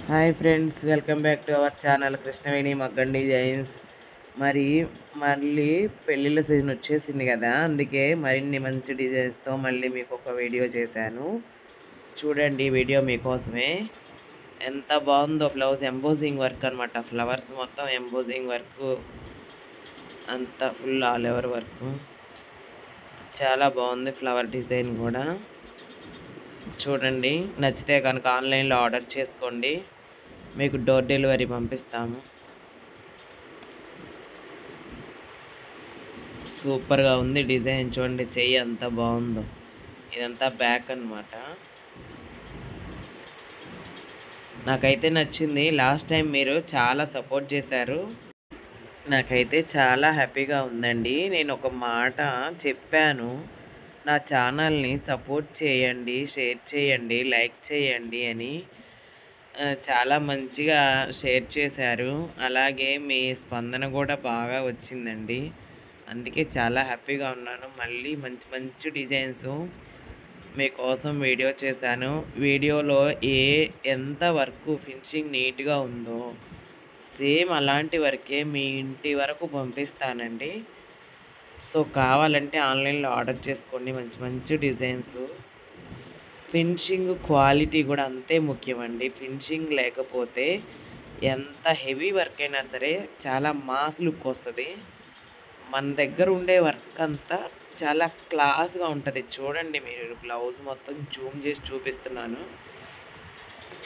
Hi friends, welcome back to our channel Krishnaveni మగ్గం designs. మళ్ళీ పెళ్ళిళ్ళ సీజన్ వచ్చేసింది కదా, అందుకే మరిన్ని మంచి డిజైన్స్తో మళ్ళీ మీకు ఒక వీడియో చేశాను. చూడండి, వీడియో మీకోసమే. ఎంత బాగుందో బ్లౌజ్, ఎంబోజింగ్ వర్క్ అనమాట. ఫ్లవర్స్ మొత్తం ఎంబోజింగ్ వర్క్, అంతా ఫుల్ ఆల్ ఓవర్ వర్క్. చాలా బాగుంది ఫ్లవర్ డిజైన్ కూడా. చూడండి, నచ్చితే కనుక ఆన్లైన్లో ఆర్డర్ చేసుకోండి, మీకు డోర్ డెలివరీ పంపిస్తాము. సూపర్గా ఉంది డిజైన్. చూడండి, చెయ్యి ఎంత బాగుందో. ఇదంతా బ్యాక్ అన్నమాట. నాకైతే నచ్చింది. లాస్ట్ టైం మీరు చాలా సపోర్ట్ చేశారు, నాకైతే చాలా హ్యాపీగా ఉందండి. నేను ఒక మాట చెప్పాను, నా ఛానల్ని సపోర్ట్ చేయండి, షేర్ చేయండి, లైక్ చేయండి అని. చాలా మంచిగా షేర్ చేశారు. అలాగే మీ స్పందన కూడా బాగా వచ్చిందండి. అందుకే చాలా హ్యాపీగా ఉన్నాను. మళ్ళీ మంచి మంచి డిజైన్స్ మీకోసం వీడియో చేశాను. వీడియోలో ఎంత వర్క్ ఫినిషింగ్ నీట్గా ఉందో సేమ్ అలాంటి వర్కే మీ ఇంటి వరకు పంపిస్తానండి. సో కావాలంటే ఆన్లైన్లో ఆర్డర్ చేసుకోండి. మంచి మంచి డిజైన్స్. ఫినిషింగ్ క్వాలిటీ కూడా అంతే ముఖ్యమండి. ఫినిషింగ్ లేకపోతే ఎంత హెవీ వర్క్ అయినా సరే చాలా మాస్ లుక్ వస్తుంది. మన దగ్గర ఉండే వర్క్ అంతా చాలా క్లాస్గా ఉంటుంది. చూడండి, మీరు బ్లౌజ్ మొత్తం జూమ్ చేసి చూపిస్తున్నాను.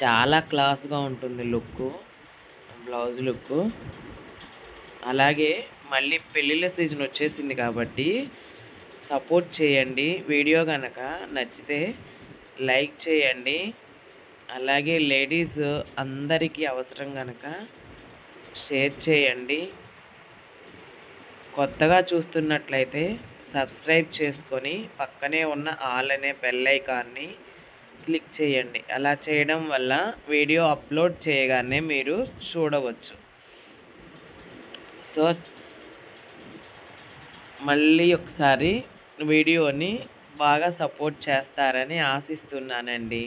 చాలా క్లాస్గా ఉంటుంది లుక్, బ్లౌజ్ లుక్. అలాగే మళ్ళీ పెళ్ళిళ్ళ సీజన్ వచ్చేసింది కాబట్టి సపోర్ట్ చేయండి. వీడియో కనుక నచ్చితే లైక్ చేయండి. అలాగే లేడీస్ అందరికీ అవసరం కనుక షేర్ చేయండి. కొత్తగా చూస్తున్నట్లయితే సబ్స్క్రైబ్ చేసుకొని పక్కనే ఉన్న ఆల్ అనే బెల్ ఐకాన్ని క్లిక్ చేయండి. అలా చేయడం వల్ల వీడియో అప్లోడ్ చేయగానే మీరు చూడవచ్చు. సో మళ్ళీ ఒకసారి వీడియోని బాగా సపోర్ట్ చేస్తారని ఆశిస్తున్నానండి.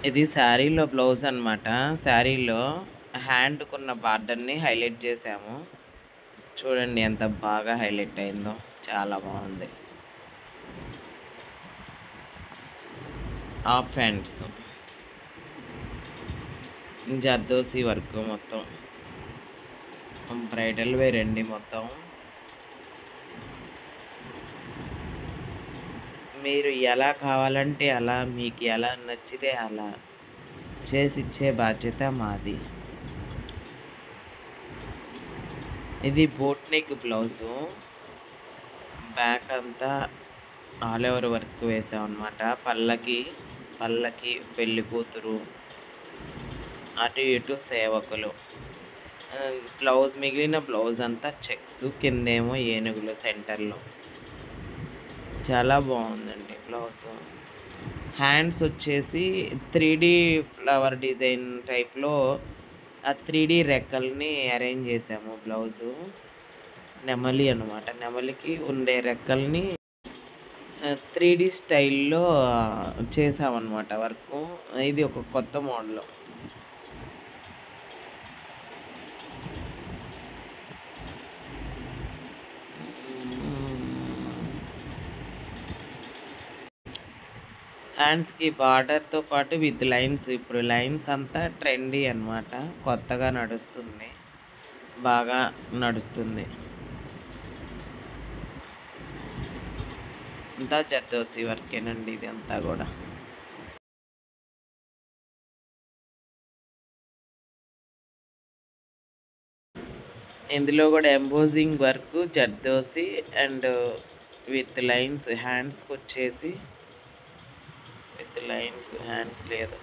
ఇది శారీలో బ్లౌజ్ అనమాట. శారీలో హ్యాండ్కున్న బార్డర్ని హైలైట్ చేసాము. చూడండి ఎంత బాగా హైలైట్ అయిందో, చాలా బాగుంది. హాఫ్ హ్యాండ్స్, జర్దోసి వర్క్ మొత్తం బ్రైడల్ వేర్ అండి. మొత్తం మీరు ఎలా కావాలంటే అలా, మీకు ఎలా నచ్చితే అలా చేసిచ్చే బాధ్యత మాది. ఇది బోట్ నెక్ బ్లౌజు. బ్యాక్ అంతా ఆల్ ఓవర్ వర్క్ వేసామన్నమాట. పళ్ళకి పెళ్ళి కూతురు, అటు ఇటు సేవకులు. బ్లౌజ్, మిగిలిన బ్లౌజ్ అంతా చెక్స్, కిందేమో ఏనుగులు సెంటర్లో. చాలా బాగుందండి బ్లౌజ్. హ్యాండ్స్ వచ్చేసి 3D ఫ్లవర్ డిజైన్ టైప్లో ఆ 3D రెక్కల్ని అరేంజ్ చేసాము. బ్లౌజు నెమలి అనమాట. నెమలికి ఉండే రెక్కల్ని 3D స్టైల్లో చేసామన్నమాట వర్క్. ఇది ఒక కొత్త మోడల్. హ్యాండ్స్‌కి బార్డర్‌తో పాటు విత్ లైన్స్. ఇప్పుడు లైన్స్ అంతా ట్రెండీ అన్నమాట. కొత్తగా నడుస్తుంది. బాగా నడుస్తుంది. అంతా జర్దోసి వర్కేనండి ఇదంతా గూడా. ఇందులో గూడా embossing work zardozi and with lines హ్యాండ్స్‌కొచ్చేసి విత్ లైన్స్ హ్యాండ్స్ లేదు.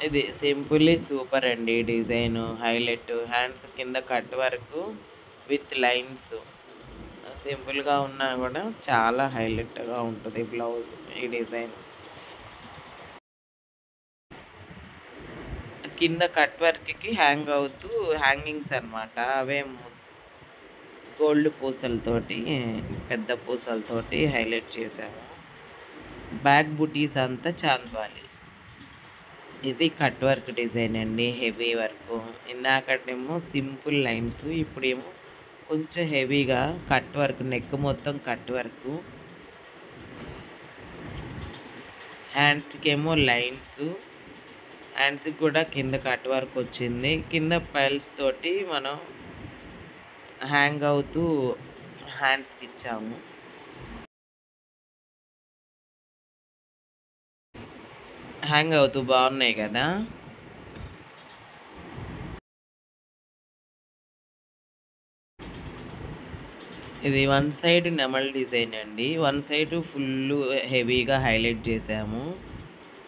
ఇది సింపుల్లీ సూపర్ అండి డిజైను. హైలైట్ హ్యాండ్స్ కింద కట్ వర్కు విత్ లైన్స్. సింపుల్‌గా ఉన్నా గూడా చాలా హైలైట్‌గా ఉంటది బ్లౌజ్ ఈ డిజైన్. కింద కట్ వర్క్‌కి హ్యాంగ్ అవుతూ హ్యాంగింగ్స్ అన్నమాట. అవే గోల్డ్ పూసలతోటి, పెద్ద పూసలతోటి హైలైట్ చేశాము. బ్యాక్ బుటీస్ అంతా చాంద్వాలి. ఇది కట్ వర్క్ డిజైన్ అండి. Heavy work. ఇందాకటేమో సింపుల్ లైన్స్. ఇప్పుడేమో కొంచెం హెవీగా కట్ వర్క్, నెక్ మొత్తం కట్ వర్కు. హ్యాండ్స్‌కేమో లైన్స్. హ్యాండ్స్‌కి కూడా కింద కట్ వర్క్ వచ్చింది. కింద పైల్స్ తోటి మనం హ్యాంగ్ అవుతూ హ్యాండ్స్‌కి ఇచ్చాము. హ్యాంగ్ అవుతూ బాగున్నాయి కదా! ఇది వన్ సైడ్ నెమల్ డిజైన్ అండి. వన్ సైడ్ ఫుల్లు హెవీగా హైలైట్ చేశాము.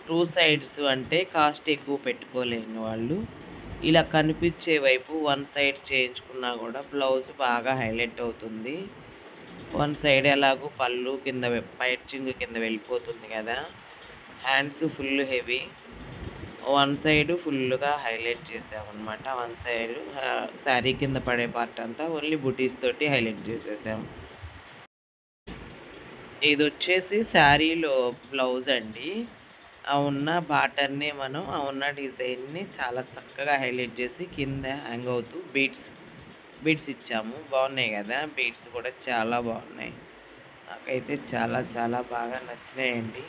2 సైడ్స్ అంటే కాస్ట్ ఎక్కువ పెట్టుకోలేని వాళ్ళు ఇలా కనిపించే వైపు వన్ సైడ్ చేయించుకున్నా కూడా బ్లౌజ్ బాగా హైలైట్ అవుతుంది. వన్ సైడ్ ఎలాగో పళ్ళు కింద పైచింగ్ కింద వెళ్ళిపోతుంది కదా! Hands full heavy. One side ఫుల్‌గా హైలైట్ చేసామన్నమాట. వన్ సైడ్ శారీ కింద పడే పార్ట్ అంతా ఓన్లీ బుటీస్ తోటి హైలైట్ చేసేసాము. ఇదొచ్చేసి శారీలో బ్లౌజ్ అండి. ఆ ఉన్న బార్డర్‌ని మనం ఆ ఉన్న డిజైన్‌ని చాలా చక్కగా హైలైట్ చేసి కింద హ్యాంగ్ అవుతూ బీడ్స్ ఇచ్చాము. బాగున్నాయి కదా! బీడ్స్ కూడా చాలా బాగున్నాయి. నాకైతే చాలా చాలా బాగా నచ్చినాయండి.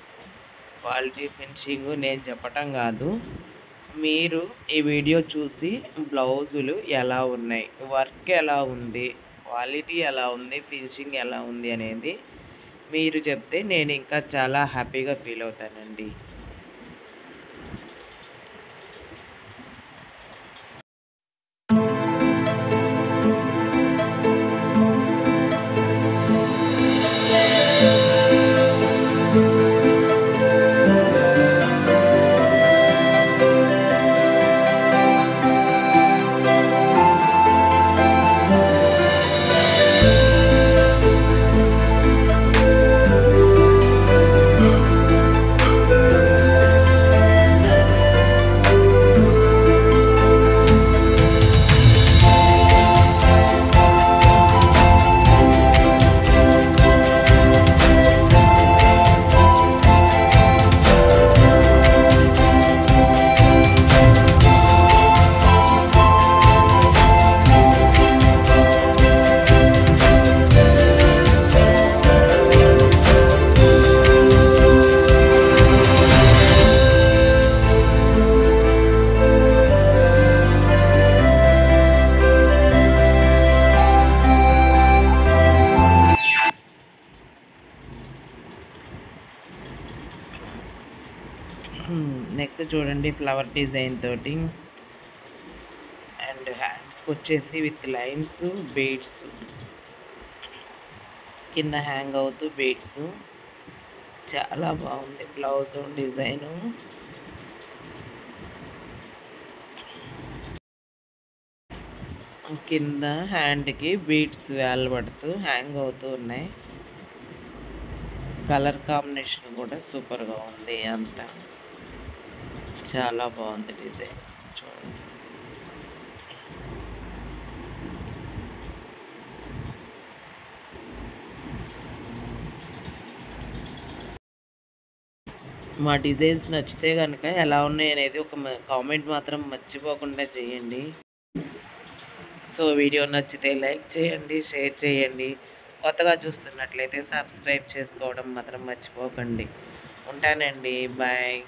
క్వాలిటీ ఫినిషింగ్ నేను చెప్పటం కాదు. మీరు ఈ వీడియో చూసి బ్లౌజులు ఎలా ఉన్నాయి, వర్క్ ఎలా ఉంది, క్వాలిటీ ఎలా ఉంది, ఫినిషింగ్ ఎలా ఉంది అనేది మీరు చెప్తే నేను ఇంకా చాలా హ్యాపీగా ఫీల్ అవుతానండి. నెక్ చూడండి ఫ్లవర్ డిజైన్ తోటి అండ్ హ్యాండ్స్కి వచ్చేసి విత్ లైన్స్, బీడ్స్ కింద హ్యాంగ్ అవుతూ బీడ్స్. చాలా బాగుంది బ్లౌజ్ డిజైను. కింద హ్యాండ్కి బీడ్స్ వేలబడుతూ హ్యాంగ్ అవుతూ ఉన్నాయి. కలర్ కాంబినేషన్ కూడా సూపర్గా ఉంది. అంతా చాలా బాగుంది డిజైన్ చూడండి. మా డిజైన్స్ నచ్చితే కనుక ఎలా ఉన్నాయి అనేది ఒక కామెంట్ మాత్రం మర్చిపోకుండా చేయండి. సో వీడియో నచ్చితే లైక్ చేయండి, షేర్ చేయండి, కొత్తగా చూస్తున్నట్లయితే సబ్స్క్రైబ్ చేసుకోవడం మాత్రం మర్చిపోకండి. ఉంటానండి. బాయ్.